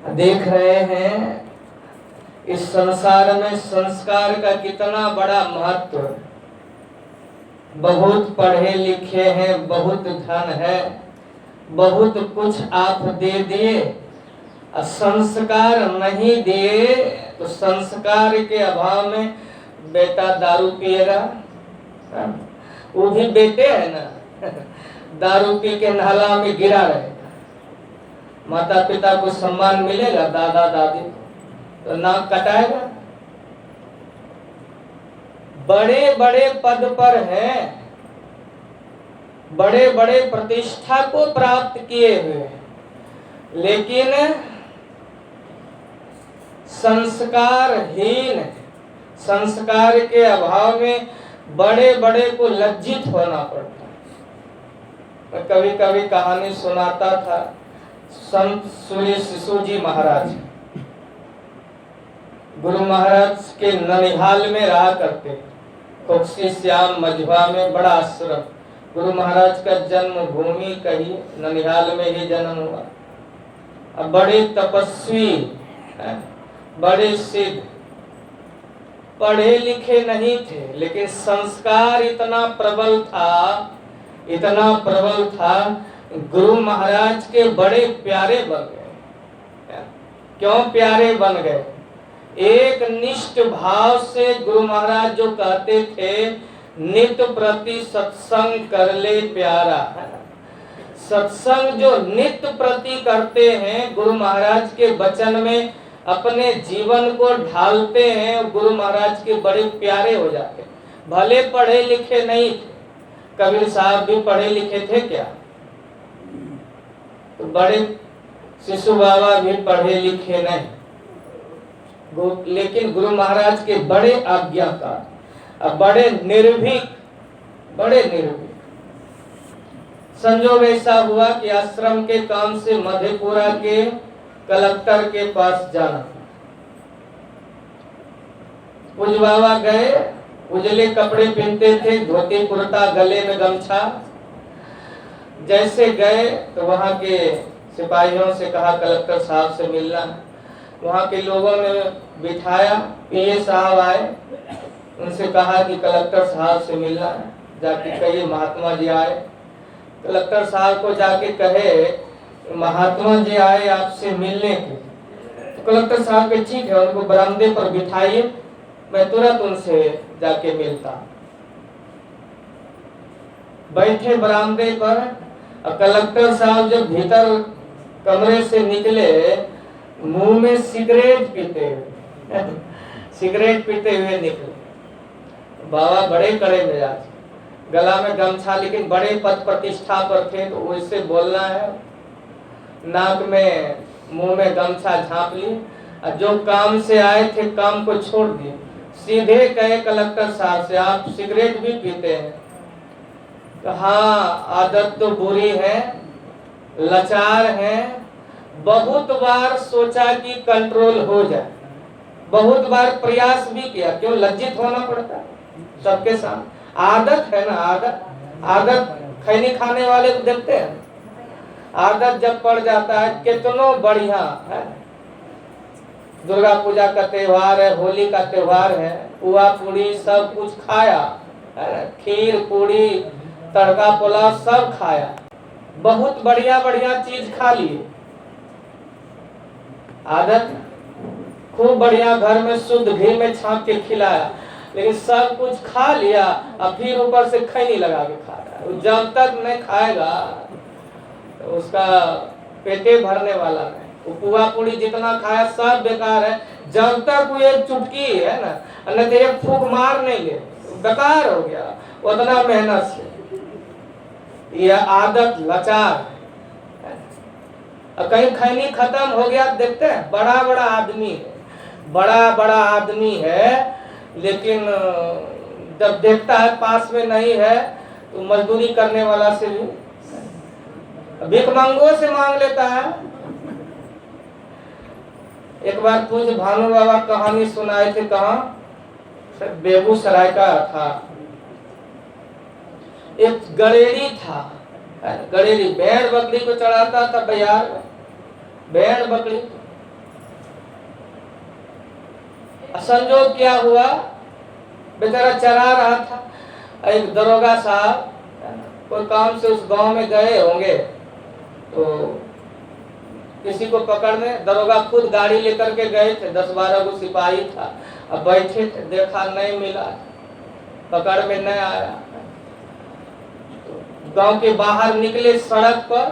देख रहे हैं इस संसार में संस्कार का कितना बड़ा महत्व है। बहुत पढ़े लिखे हैं, बहुत धन है, बहुत कुछ आप दे दिए, संस्कार नहीं दिए तो संस्कार के अभाव में बेटा दारू पिएगा, वो भी बेटे है ना, दारू पी के नाला में गिरा रहेगा। माता पिता को सम्मान मिलेगा, दादा दादी तो नाक कटाएगा। बड़े बड़े पद पर हैं, बड़े बड़े प्रतिष्ठा को प्राप्त किए हुए, लेकिन संस्कारहीन, संस्कार के अभाव में बड़े बड़े को लज्जित होना पड़ता है। मैं कभी कभी कहानी सुनाता था, संत सूर्य शिशु जी महाराज गुरु महाराज के ननिहाल में रहा करते, खोक्सी श्याम मझवा में बड़ा आश्रम। गुरु महाराज का जन्म भूमि कही ननिहाल में ही जन्म हुआ। अब बड़े तपस्वी, बड़े सिद्ध, पढ़े लिखे नहीं थे, लेकिन संस्कार इतना प्रबल था, इतना प्रबल था, गुरु महाराज के बड़े प्यारे बन गए। क्यों प्यारे बन गए? एक निष्ठ भाव से गुरु महाराज जो कहते थे, नित्य प्रति सत्संग कर ले प्यारा। सत्संग जो नित्य प्रति करते हैं, गुरु महाराज के वचन में अपने जीवन को ढालते हैं, गुरु महाराज के बड़े प्यारे हो जाते। भले पढ़े लिखे नहीं थे, कबीर साहब भी पढ़े लिखे थे क्या? तो बड़े शिशु बाबा भी पढ़े लिखे नहीं, लेकिन गुरु महाराज के बड़े आज्ञाकार, बड़े निर्भीक, बड़े निर्भीक। संजोग ऐसा हुआ कि आश्रम के काम से मधेपुरा के कलेक्टर के पास जाना। पूज बाबा गए, उजले कपड़े पहनते थे, धोती कुर्ता, गले में गमछा। जैसे गए तो वहां के सिपाहियों से कहा कलेक्टर साहब से मिलना है। वहां के लोगों ने बिठाया, पीए साहब आए, उनसे कहा कि कलेक्टर साहब से मिलना है। जाके कहिए महात्मा जी आए। कलेक्टर साहब को जाके कहे महात्मा जी आए आपसे मिलने के। तो कलेक्टर साहब के ठीक है, उनको बरामदे पर बिठाइए, मैं तुरंत उनसे जाके मिलता। बैठे बरामदे पर, और कलेक्टर साहब जब भीतर कमरे से निकले, मुंह में सिगरेट पीते हुए सिगरेट पीते हुए निकले। बाबा बड़े कड़े मिजाज, गला में गमछा, लेकिन बड़े पद प्रतिष्ठा पर थे तो वैसे बोलना है। नाक में मुंह में गमछा झांप ली, और जो काम से आए थे काम को छोड़ दिए। सीधे कहे कलेक्टर साहब से, आप सिगरेट भी पीते हैं? तो हाँ, आदत तो बुरी है, लाचार है, बहुत बार सोचा कि कंट्रोल हो जाए, बहुत बार प्रयास भी किया। क्यों लज्जित होना पड़ता है सबके सामने? आदत है ना, आदत खैनी खाने वाले को देखते हैं, आदत जब पड़ जाता है, कितनो बढ़िया है। दुर्गा पूजा का त्योहार है, होली का त्योहार है, पुआ पूड़ी सब कुछ खाया, खीर पूड़ी तड़का पुलाव सब खाया, बहुत बढ़िया बढ़िया चीज खा लिए। आदत खूब बढ़िया घर में शुद्ध घी में छाप के खिलाया, लेकिन सब कुछ खा लिया, और फिर ऊपर से खैनी लगा के खा रहा है। जब तक नहीं खाएगा तो उसका पेटे भरने वाला नहीं। वो पुआ पूड़ी जितना खाया सब बेकार है। जब तक वो एक चुटकी है ना, नहीं तो एक फूक मार नहीं ले, बेकार हो गया उतना मेहनत से। यह आदत लाचार है। कहीं खैनी खत्म हो गया, देखते हैं बड़ा बड़ा आदमी है, बड़ा बड़ा आदमी है, लेकिन जब देखता है पास में नहीं है तो मजदूरी करने वाला से भी, भिखमंगों से मांग लेता है। एक बार पूज्य भानु बाबा कहानी सुनाए थे, कहाँ बेगूसराय का था। एक गड़ेड़ी था, गड़ेड़ी भेड़ बकरी को चढ़ाता था बाजार में, भेड़ बकरी। संजोग क्या हुआ, बेचारा चरा रहा था, एक दरोगा साहब कोई काम से उस गांव में गए होंगे, तो किसी को पकड़ने दरोगा खुद गाड़ी लेकर के गए थे, 10-12 को सिपाही था, अब बैठे थे, देखा नहीं मिला, पकड़ में नहीं आया, तो गांव के बाहर निकले सड़क पर,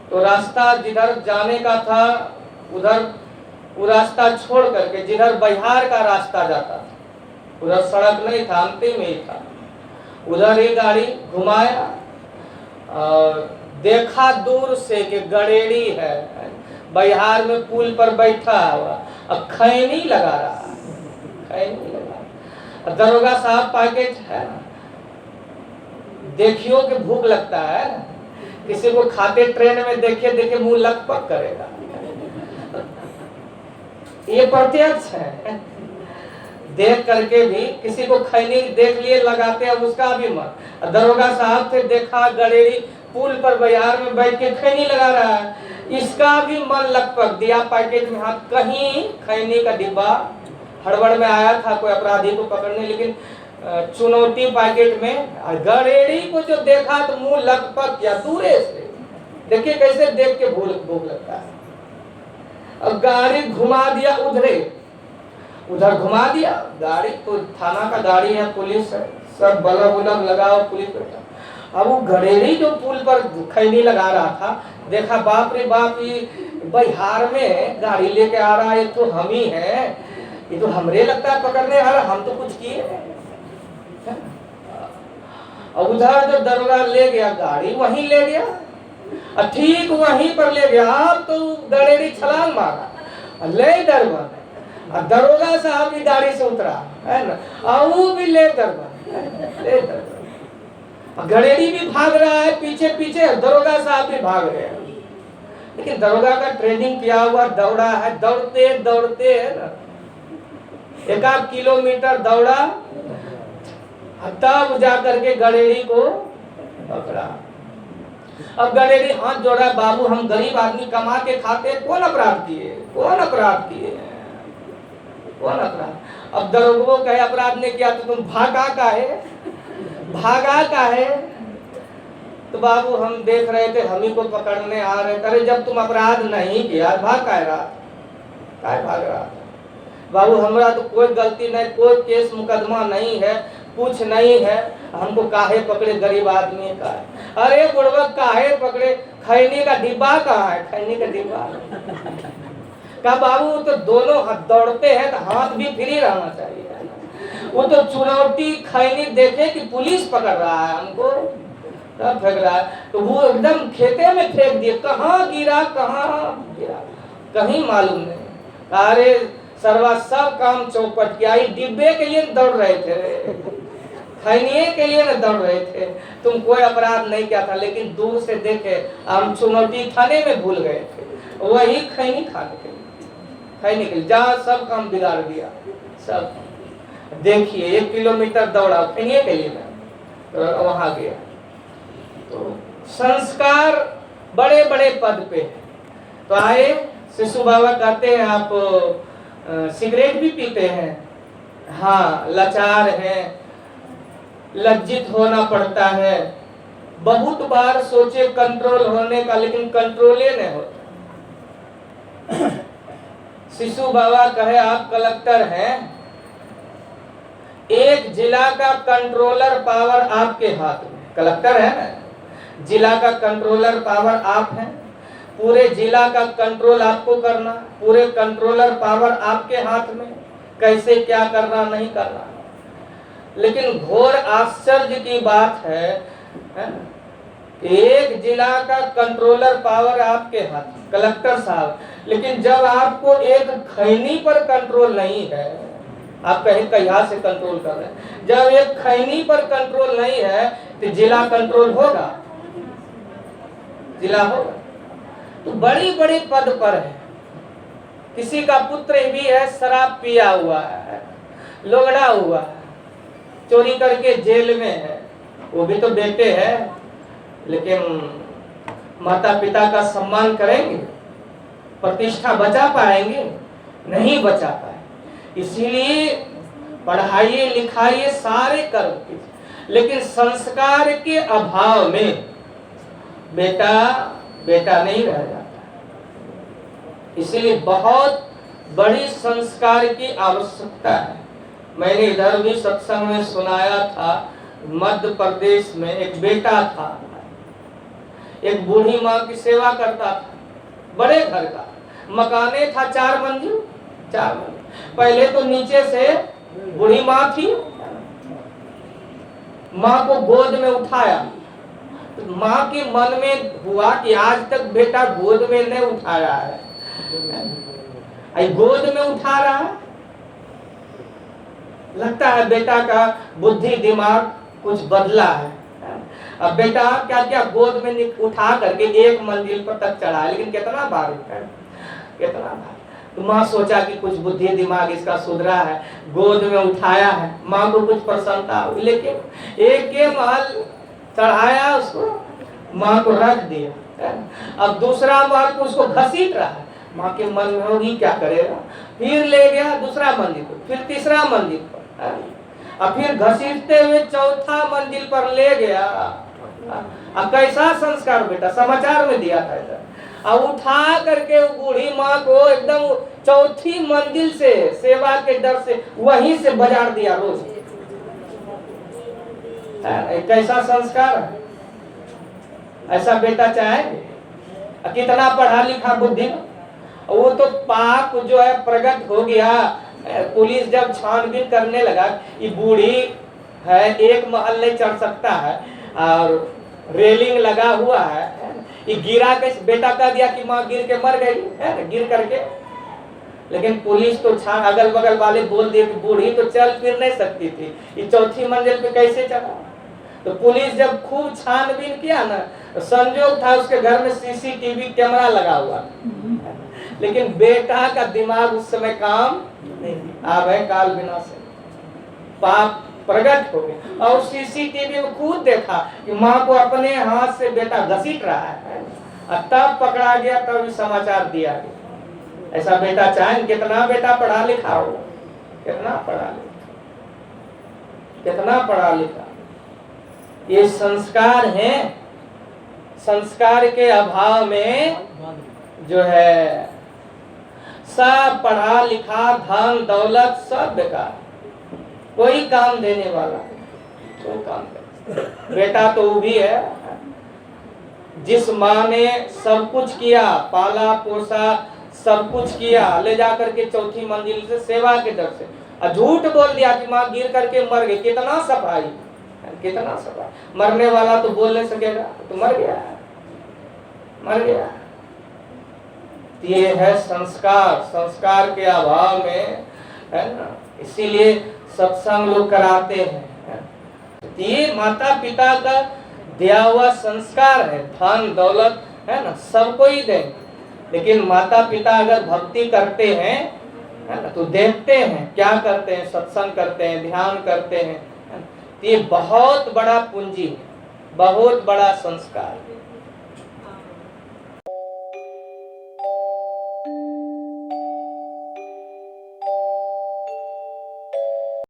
तो रास्ता जिधर जाने का था उधर वो रास्ता छोड़ करके जिधर बिहार का रास्ता जाता था, उधर सड़क नहीं था, अंतिम ही था, उधर ही गाड़ी घुमाया और देखा दूर से कि गड़ेड़ी है, बिहार में पुल पर बैठा हुआ, अब खैनी लगा रहा, खैनी लगा। दरोगा साहब पैकेट है, देखियो कि भूख लगता है ना, किसी को खाते ट्रेन में देखे देखे मुंह लकपक करेगा, ये प्रत्यक्ष है। देख करके भी किसी को खैनी देख लिए लगाते, अब उसका भी मन। दरोगा साहब थे, देखा गड़ेड़ी पुल पर बिहार में बैठ के खैनी लगा रहा है, इसका भी मन लकपक, दिया पैकेट में हाथ, कहीं खैनी का डिब्बा हड़बड़ में आया था कोई अपराधी को पकड़ने, लेकिन चुनौती पैकेट में, गड़ेड़ी को जो देखा तो मुंह लकपक किया दूरे से, देखिए कैसे देख के भूख लगता है। अब गाड़ी घुमा दिया, उधर घुमा दिया गाड़ी, तो थाना का गाड़ी है, पुलिस है, सब बल्ब उलब लगाओ, पुलिस बैठा। अब वो गड़ेड़ी जो पुल पर खैनी लगा रहा था, देखा बाप रे बाप, ये बिहार में गाड़ी लेके आ रहा है, ये तो हम ही है, ये तो हमरे लगता है पकड़ने वाला, हम तो कुछ किए नहीं। और उधर जो दरोगा ले गया गाड़ी, वहीं ले गया, ठीक वहीं पर ले गया, अब तो गड़ेड़ी छलांग मारा, ले दरबार, दरोगा साहब की गाड़ी से उतरा है ना, और वो भी ले दरबार, गड़ेड़ी भी भाग रहा है पीछे पीछे, दरोगा साहब भी भाग रहे हैं, लेकिन दरोगा का ट्रेनिंग किया हुआ दौड़ा है, दौड़ते दौड़ते है ना, 1 किलोमीटर दौड़ा, तब जा करके गड़ेड़ी को पकड़ा। अब गड़ेड़ी हाथ जोड़ा, बाबू हम गरीब आदमी कमा के खाते, कौन अपराध किए, कौन अपराध किए, कौन अपराध। अब दरोगा कहे अपराध ने किया, तो तुम भागा का है, तो बाबू हम देख रहे थे, हम ही को पकड़ने आ रहे, अरे जब तुम अपराध नहीं किया भाग का भाग रहा, बाबू हमरा तो कोई गलती नहीं, कोई केस मुकदमा नहीं है, कुछ नहीं है, हमको काहे पकड़े, गरीब आदमी का है। अरे बुड़बक काहे पकड़े, खैनी का डिब्बा कहाँ है, खैनी का डिब्बा का बाबू, तो दोनों हाथ दौड़ते हैं तो हाथ भी फ्री रहना चाहिए, वो तो चुनौती खैनी देखे कि पुलिस पकड़ रहा है हमको, तब फेंक रहा है, तो वो एकदम खेते में फेंक दिए, कहाँ गिरा कहीं मालूम नहीं, अरे सर्वा सब काम चौपट किया, डिब्बे के लिए दौड़ रहे थे, खैनिये के लिए न दौड़ रहे थे, तुम कोई अपराध नहीं किया था, लेकिन दूर से देखे हम चुनौती थाने में भूल गए थे, वही खैनी खाने के लिए जहाँ सब काम बिगाड़ दिया सब। देखिए 1 किलोमीटर दौड़ा खैनिये के लिए, तो वहां गया, तो संस्कार बड़े बड़े पद पे है। तो आए शिशु बाबा कहते हैं आप सिगरेट भी पीते हैं, हाँ लाचार हैं, लज्जित होना पड़ता है, बहुत बार सोचे कंट्रोल होने का, लेकिन कंट्रोले नहीं होता। शिशु बाबा कहे आप कलेक्टर हैं, एक जिला का कंट्रोलर पावर आपके हाथ में, कलेक्टर है ना, जिला का कंट्रोलर पावर आप हैं, पूरे जिला का कंट्रोल आपको करना, पूरे कंट्रोलर पावर आपके हाथ में, कैसे क्या करना नहीं करना। लेकिन घोर आश्चर्य की बात है एक जिला का कंट्रोलर पावर आपके हाथ, कलेक्टर साहब, लेकिन जब आपको एक खैनी पर कंट्रोल नहीं है, आप कहीं कहीं से कंट्रोल कर रहे हैं, जब एक खैनी पर कंट्रोल नहीं है तो जिला कंट्रोल होगा, जिला होगा। तो बड़ी बड़ी पद पर है, किसी का पुत्र भी है शराब पिया हुआ है, लोगड़ा हुआ है, चोरी करके जेल में है, वो भी तो बेटे है, लेकिन माता पिता का सम्मान करेंगे, प्रतिष्ठा बचा पाएंगे, नहीं बचा पाए। इसीलिए पढ़ाइए लिखाइए सारे कर्म कीजिए, लेकिन संस्कार के अभाव में बेटा बेटा नहीं रह जाता। इसलिए बहुत बड़ी संस्कार की आवश्यकता है। मैंने इधर भी सत्संग में सुनाया था, मध्य प्रदेश में एक बेटा था, एक बूढ़ी माँ की सेवा करता था, बड़े घर का मकाने था, 4 मंजिल। पहले तो नीचे से बूढ़ी माँ थी, माँ को गोद में उठाया। तो माँ के मन में हुआ कि आज तक बेटा गोद में नहीं उठाया है, गोद में उठा रहा है। लगता है बेटा का बुद्धि दिमाग कुछ बदला है। अब बेटा क्या क्या गोद में उठा करके 1 मंजिल पर तक चढ़ा, लेकिन कितना बार तो माँ सोचा कि कुछ बुद्धि दिमाग इसका सुधरा है, गोद में उठाया है, माँ को कुछ प्रसन्नता हुई। लेकिन एक महल चढ़ाया उसको, माँ को रख दिया, अब दूसरा महल को उसको घसीट रहा है। माँ के मन में होगी क्या करेगा, फिर ले गया दूसरा मंजिल पर, फिर तीसरा मंजिल पर, अब फिर घसीटते हुए 4था मंजिल पर ले गया। अब कैसा संस्कार बेटा, समाचार में दिया था। अब उठा करके बूढ़ी माँ को एकदम 4थी मंजिल से सेवा के डर से वहीं से बाजार दिया रोज। कैसा संस्कार है, ऐसा बेटा चाहेंगे? कितना पढ़ा लिखा बुद्धि, वो तो पाप जो है प्रकट हो गया। पुलिस जब छानबीन करने लगा, ये बूढ़ी है, 1 महल नहीं चढ़ सकता है और रेलिंग लगा हुआ है, ये गिरा के बेटा कह दिया कि माँ गिर के मर गई है, गिर करके। लेकिन पुलिस तो छान, अगल बगल वाले बोल दिए कि बूढ़ी तो चल फिर नहीं सकती थी, ये 4थी मंजिल पे कैसे चढ़ा। तो पुलिस जब खूब छानबीन किया ना, तो संजोग था उसके घर में CCTV कैमरा लगा हुआ, लेकिन बेटा का दिमाग उस समय काम नहीं, अब है काल विनाश, पाप प्रकट हो गया। और CCTV में खुद देखा कि माँ को अपने हाथ से बेटा घसीट रहा है, तब पकड़ा गया, तब समाचार दिया गया। ऐसा बेटा चाहे, कितना बेटा पढ़ा लिखा हो, कितना पढ़ा लिखा, ये संस्कार है। संस्कार के अभाव में जो है सब पढ़ा लिखा धन दौलत सब बेकार, कोई काम देने वाला, कोई काम देने। बेटा तो वो भी है, जिस माँ ने सब कुछ किया, पाला पोसा सब कुछ किया, ले जा करके 4थी मंजिल से सेवा के डर से, और झूठ बोल दिया कि माँ गिर करके मर गई। कितना सफाई, मरने वाला तो बोल नहीं सकेगा, तो मर गया। ये है संस्कार, संस्कार के अभाव में, है ना, इसीलिए सत्संग लोग कराते हैं। ये माता पिता का दिया हुआ संस्कार है, धन दौलत है ना, सबको ही दें। लेकिन माता पिता अगर भक्ति करते हैं, है ना, तो देखते हैं क्या करते हैं, सत्संग करते हैं, ध्यान करते हैं, ये बहुत बड़ा पूंजी है, बहुत बड़ा संस्कार है।